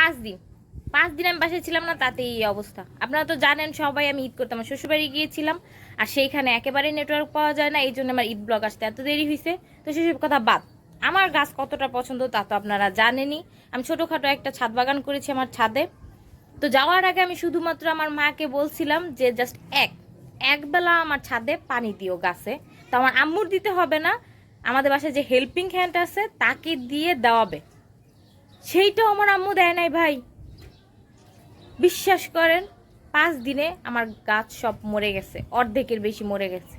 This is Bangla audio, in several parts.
5 দিন 5 দিন আমি বাসায় ছিলাম না, তাতে এই অবস্থা। আপনারা তো জানেন সবাই, আমি ঈদ করতে আমার শ্বশুরবাড়ি গিয়েছিলাম, আর সেইখানে একেবারেই নেটওয়ার্ক পাওয়া যায় না, এই জন্য আমার ঈদ ব্লগ আসতে এত দেরি হয়েছে। তো সেসব কথা বাদ, আমার গাছ কতটা পছন্দ তা তো আপনারা জানেনই। আমি ছোটোখাটো একটা ছাদ বাগান করেছি আমার ছাদে। তো যাওয়ার আগে আমি শুধুমাত্র আমার মাকে বলছিলাম যে জাস্ট একবেলা আমার ছাদে পানি দিও গাছে। তো আমার আম্মুর দিতে হবে না, আমাদের বাসায় যে হেল্পিং হ্যান্ড আছে তাকে দিয়ে দেওয়াবে। সেইটাও আমার আম্মু দেয় নাই ভাই। বিশ্বাস করেন 5 দিনে আমার গাছ সব মরে গেছে, অর্ধেকের বেশি মরে গেছে।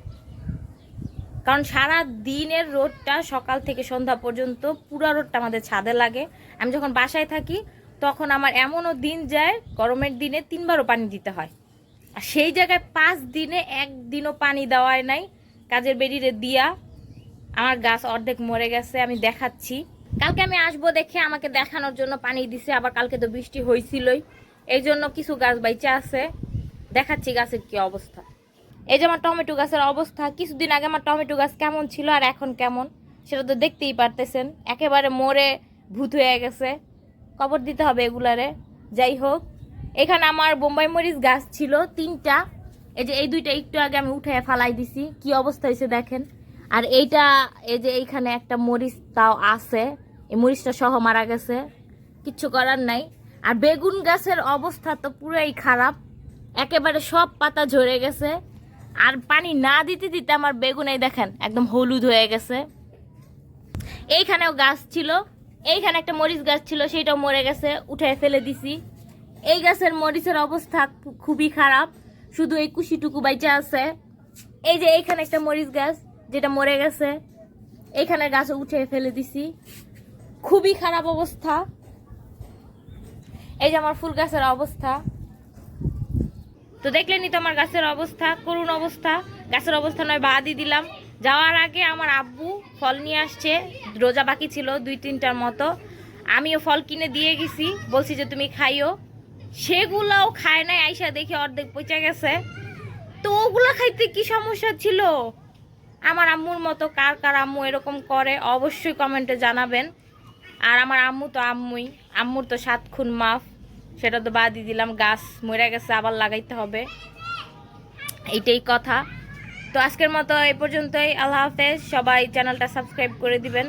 কারণ সারা দিনের রোদটা সকাল থেকে সন্ধ্যা পর্যন্ত পুরো রোদটা আমাদের ছাদে লাগে। আমি যখন বাসায় থাকি তখন আমার এমনও দিন যায় গরমের দিনে 3বারও পানি দিতে হয়, আর সেই জায়গায় 5 দিনে একদিনও পানি দেওয়ায় নাই। কাজের বেরিয়ে দিয়া আমার গাছ অর্ধেক মরে গেছে। আমি দেখাচ্ছি, কালকে আমি আসবো দেখে আমাকে দেখানোর জন্য পানি দিছে। আবার কালকে তো বৃষ্টি হয়েছিলই, এই জন্য কিছু গাছ বাইচা আছে। দেখাচ্ছি গাছের কি অবস্থা। এই যে আমার টমেটো গাছের অবস্থা, কিছুদিন আগে আমার টমেটো গাছ কেমন ছিল আর এখন কেমন সেটা তো দেখতেই পারতেছেন, একেবারে মরে ভূত হয়ে গেছে। কবর দিতে হবে এগুলারে। যাই হোক, এখানে আমার বোম্বাই মরিচ গাছ ছিল 3টা, এই যে এই 2টা একটু আগে আমি উঠে ফালাই দিছি, কি অবস্থা হয়েছে দেখেন। আর এইটা, এই যে এইখানে একটা মরিচ তাও আছে, এই মরিচটা সহ মারা গেছে, কিচ্ছু করার নাই। আর বেগুন গাছের অবস্থা তো পুরাই খারাপ, একেবারে সব পাতা ঝরে গেছে। আর পানি না দিতে দিতে আমার বেগুন এই দেখেন একদম হলুদ হয়ে গেছে। এইখানেও গাছ ছিল, এইখানে একটা মরিচ গাছ ছিল, সেইটাও মরে গেছে, উঠে ফেলে দিছি। এই গাছের মরিচের অবস্থা খুবই খারাপ, শুধু এই কুশিটুকু বাইচা আছে। এই যে এইখানে একটা মরিচ গাছ যেটা মরে গেছে, এইখানে গাছ উঠে ফেলে দিছি, খুবই খারাপ অবস্থা। এই যে আমার ফুল গাছের অবস্থা, তো দেখলেনই তো আমার গাছের অবস্থা, করুণ অবস্থা। গাছের অবস্থা নয় বাদই দিলাম। যাওয়ার আগে আমার আব্বু ফল নিয়ে আসছে, রোজা বাকি ছিল 2-3টার মতো, আমিও ফল কিনে দিয়ে গেছি, বলছি যে তুমি খাইও। সেগুলাও খায় নাই, আইসা দেখে অর্ধেক পচে গেছে। তো ওগুলা খাইতে কি সমস্যা ছিল? আমার আম্মুর মতো কার কার আম্মু এরকম করে অবশ্যই কমেন্টে জানাবেন। আর আমার আম্মু তো আম্মুই, আম্মুর তো 7 খুন মাফ, সেটা তো বাদই দিলাম। গাছ মরে গেছে, আবার লাগাইতে হবে, এইটাই কথা। তো আজকের মতো এই পর্যন্তই, আল্লাহ হাফেজ। সবাই চ্যানেলটা সাবস্ক্রাইব করে দিবেন।